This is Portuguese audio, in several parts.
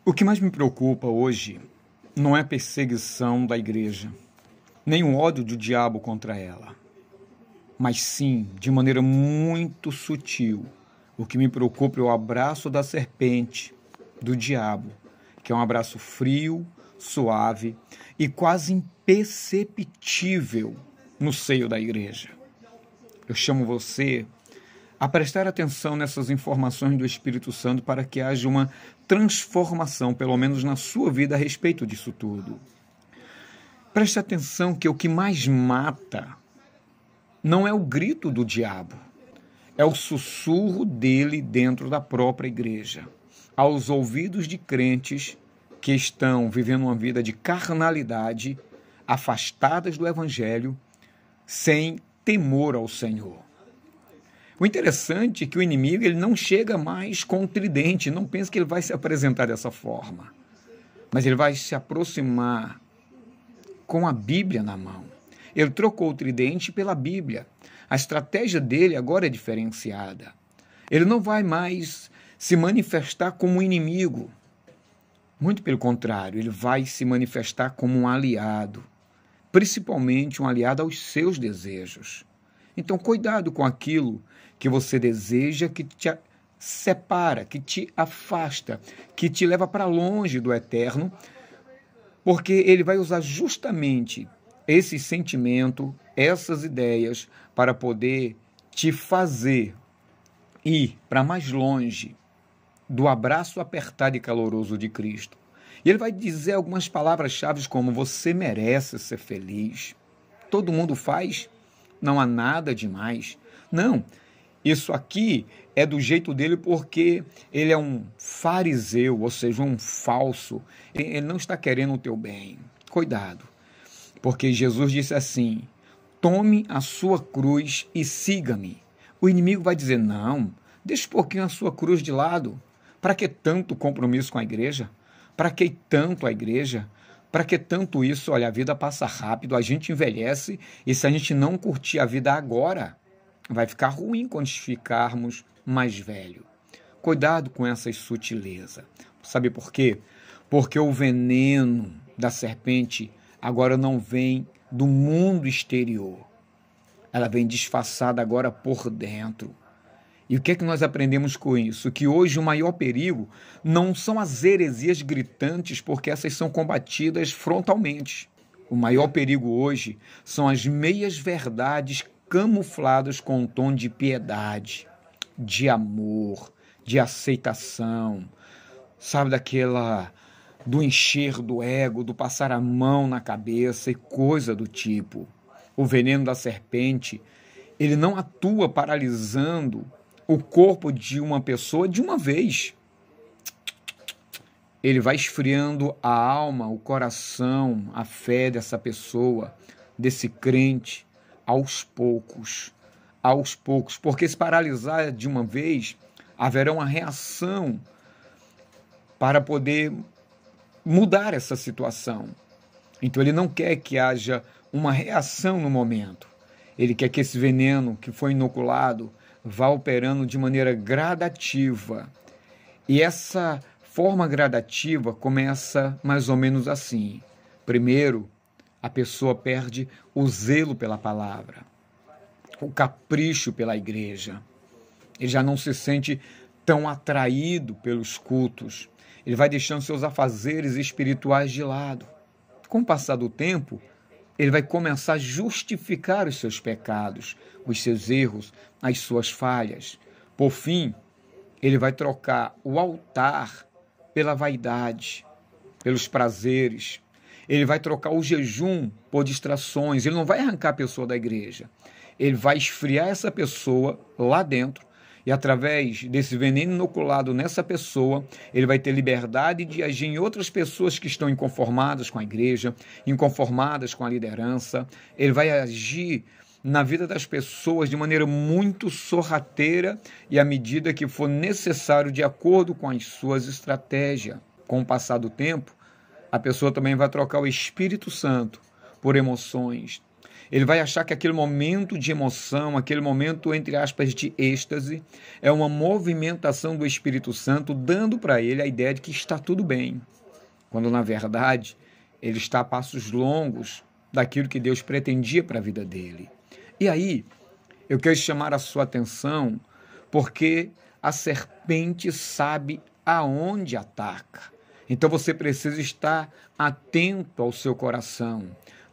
O que mais me preocupa hoje não é a perseguição da igreja, nem o ódio do diabo contra ela, mas sim, de maneira muito sutil, o que me preocupa é o abraço da serpente, do diabo, que é um abraço frio, suave e quase imperceptível no seio da igreja. Eu chamo você a prestar atenção nessas informações do Espírito Santo para que haja uma transformação, pelo menos na sua vida, a respeito disso tudo. Preste atenção que o que mais mata não é o grito do diabo, é o sussurro dele dentro da própria igreja, aos ouvidos de crentes que estão vivendo uma vida de carnalidade, afastadas do Evangelho, sem temor ao Senhor. O interessante é que o inimigo ele não chega mais com o tridente, não pensa que ele vai se apresentar dessa forma, mas ele vai se aproximar com a Bíblia na mão. Ele trocou o tridente pela Bíblia. A estratégia dele agora é diferenciada. Ele não vai mais se manifestar como um inimigo. Muito pelo contrário, ele vai se manifestar como um aliado, principalmente um aliado aos seus desejos. Então, cuidado com aquilo que você deseja, que te separa, que te afasta, que te leva para longe do eterno, porque ele vai usar justamente esse sentimento, essas ideias, para poder te fazer ir para mais longe do abraço apertado e caloroso de Cristo. E ele vai dizer algumas palavras-chave como: você merece ser feliz, todo mundo faz, não há nada demais. Não, isso aqui é do jeito dele porque ele é um fariseu, ou seja, um falso. Ele não está querendo o teu bem. Cuidado, porque Jesus disse assim: tome a sua cruz e siga-me. O inimigo vai dizer: não, deixa um pouquinho a sua cruz de lado. Para que tanto compromisso com a igreja? Para que tanto a igreja? Para que tanto isso? Olha, a vida passa rápido, a gente envelhece e se a gente não curtir a vida agora, vai ficar ruim quando ficarmos mais velhos. Cuidado com essas sutilezas. Sabe por quê? Porque o veneno da serpente agora não vem do mundo exterior. Ela vem disfarçada agora por dentro. E o que é que nós aprendemos com isso? Que hoje o maior perigo não são as heresias gritantes, porque essas são combatidas frontalmente. O maior perigo hoje são as meias-verdades camufladas com um tom de piedade, de amor, de aceitação, sabe, do encher do ego, do passar a mão na cabeça e coisa do tipo. O veneno da serpente, ele não atua paralisando o corpo de uma pessoa de uma vez. Ele vai esfriando a alma, o coração, a fé dessa pessoa, desse crente, aos poucos, porque se paralisar de uma vez, haverá uma reação para poder mudar essa situação. Então ele não quer que haja uma reação no momento. Ele quer que esse veneno que foi inoculado vá operando de maneira gradativa. E essa forma gradativa começa mais ou menos assim. Primeiro, a pessoa perde o zelo pela palavra, o capricho pela igreja. Ele já não se sente tão atraído pelos cultos. Ele vai deixando seus afazeres espirituais de lado. Com o passar do tempo, ele vai começar a justificar os seus pecados, os seus erros, as suas falhas. Por fim, ele vai trocar o altar pela vaidade, pelos prazeres. Ele vai trocar o jejum por distrações. Ele não vai arrancar a pessoa da igreja. Ele vai esfriar essa pessoa lá dentro e, através desse veneno inoculado nessa pessoa, ele vai ter liberdade de agir em outras pessoas que estão inconformadas com a igreja, inconformadas com a liderança. Ele vai agir na vida das pessoas de maneira muito sorrateira e à medida que for necessário, de acordo com as suas estratégias. Com o passar do tempo, a pessoa também vai trocar o Espírito Santo por emoções. Ele vai achar que aquele momento de emoção, aquele momento, entre aspas, de êxtase, é uma movimentação do Espírito Santo, dando para ele a ideia de que está tudo bem, quando, na verdade, ele está a passos longos daquilo que Deus pretendia para a vida dele. E aí, eu quero chamar a sua atenção, porque a serpente sabe aonde ataca. Então você precisa estar atento ao seu coração,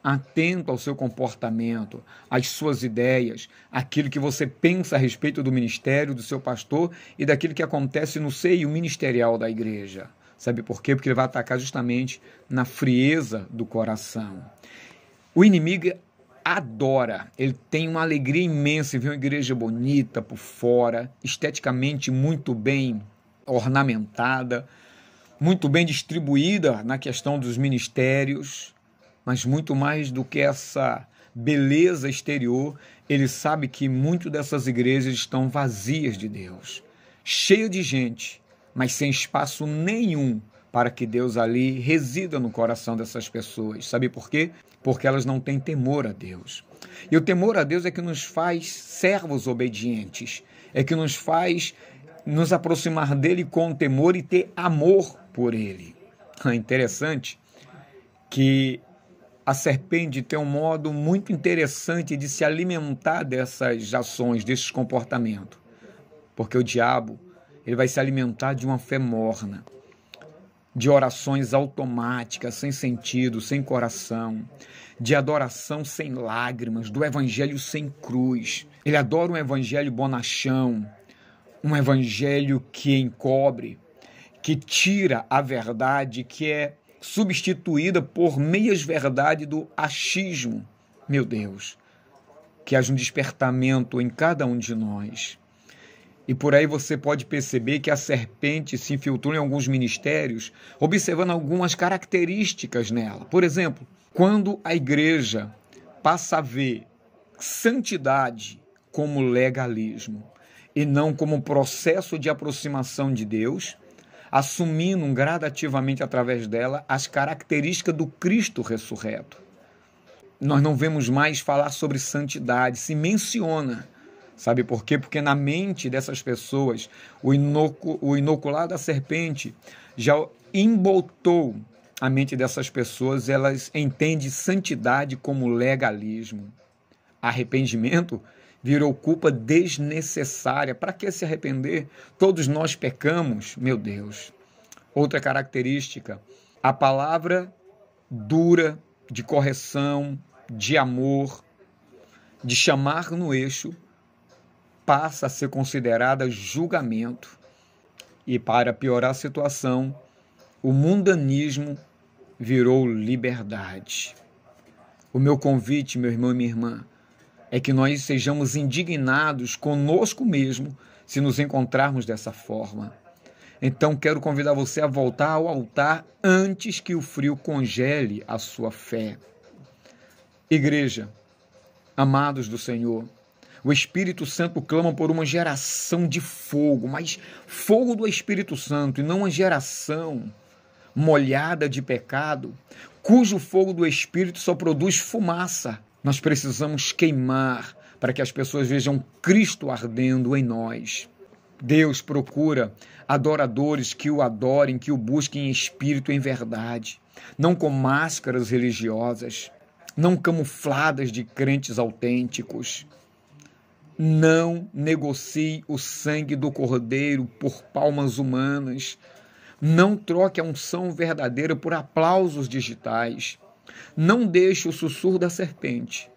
atento ao seu comportamento, às suas ideias, aquilo que você pensa a respeito do ministério, do seu pastor e daquilo que acontece no seio ministerial da igreja. Sabe por quê? Porque ele vai atacar justamente na frieza do coração. O inimigo adora, ele tem uma alegria imensa em ver uma igreja bonita por fora, esteticamente muito bem ornamentada, muito bem distribuída na questão dos ministérios, mas muito mais do que essa beleza exterior, ele sabe que muitas dessas igrejas estão vazias de Deus, cheias de gente, mas sem espaço nenhum para que Deus ali resida no coração dessas pessoas. Sabe por quê? Porque elas não têm temor a Deus. E o temor a Deus é que nos faz servos obedientes, é que nos faz nos aproximar dele com temor e ter amor por ele. É interessante que a serpente tem um modo muito interessante de se alimentar dessas ações, desses comportamentos. Porque o diabo, ele vai se alimentar de uma fé morna, de orações automáticas, sem sentido, sem coração, de adoração sem lágrimas, do evangelho sem cruz. Ele adora um evangelho bonachão, um evangelho que encobre, que tira a verdade, que é substituída por meias-verdades do achismo. Meu Deus, que haja um despertamento em cada um de nós. E por aí você pode perceber que a serpente se infiltrou em alguns ministérios, observando algumas características nela. Por exemplo, quando a igreja passa a ver santidade como legalismo e não como processo de aproximação de Deus, assumindo gradativamente através dela as características do Cristo ressurreto. Nós não vemos mais falar sobre santidade, se menciona. Sabe por quê? Porque na mente dessas pessoas, o inocular da serpente já emboltou a mente dessas pessoas, elas entendem santidade como legalismo. Arrependimento virou culpa desnecessária. Para que se arrepender? Todos nós pecamos, meu Deus. Outra característica, a palavra dura de correção, de amor, de chamar no eixo, passa a ser considerada julgamento. E para piorar a situação, o mundanismo virou liberdade. O meu convite, meu irmão e minha irmã, é que nós sejamos indignados conosco mesmo se nos encontrarmos dessa forma. Então quero convidar você a voltar ao altar antes que o frio congele a sua fé. Igreja, amados do Senhor, o Espírito Santo clama por uma geração de fogo, mas fogo do Espírito Santo e não uma geração molhada de pecado, cujo fogo do Espírito só produz fumaça. Nós precisamos queimar para que as pessoas vejam Cristo ardendo em nós. Deus procura adoradores que o adorem, que o busquem em espírito e em verdade, não com máscaras religiosas, não camufladas de crentes autênticos. Não negocie o sangue do Cordeiro por palmas humanas. Não troque a unção verdadeira por aplausos digitais. Não deixe o sussurro da serpente,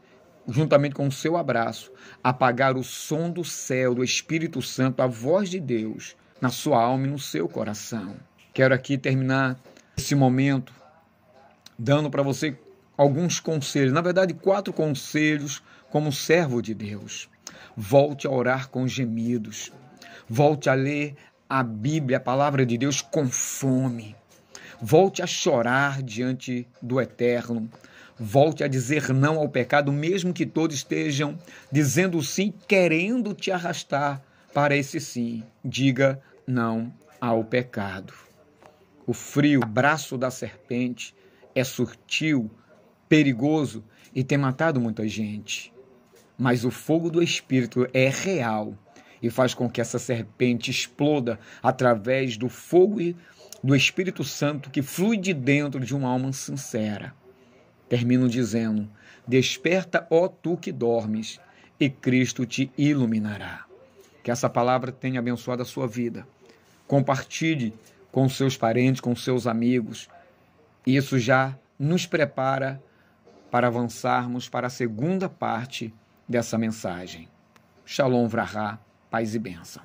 juntamente com o seu abraço, apagar o som do céu, do Espírito Santo, a voz de Deus, na sua alma e no seu coração. Quero aqui terminar esse momento dando para você alguns conselhos, na verdade 4 conselhos como servo de Deus. Volte a orar com gemidos. Volte a ler a Bíblia, a palavra de Deus, com fome. Volte a chorar diante do Eterno. Volte a dizer não ao pecado, mesmo que todos estejam dizendo sim, querendo te arrastar para esse sim. Diga não ao pecado. O frio abraço da serpente é sutil, perigoso e tem matado muita gente. Mas o fogo do Espírito é real e faz com que essa serpente exploda através do fogo do Espírito Santo que flui de dentro de uma alma sincera. Termino dizendo: desperta, ó tu que dormes, e Cristo te iluminará. Que essa palavra tenha abençoado a sua vida. Compartilhe com seus parentes, com seus amigos. Isso já nos prepara para avançarmos para a segunda parte dessa mensagem. Shalom Vrahá, paz e bênção.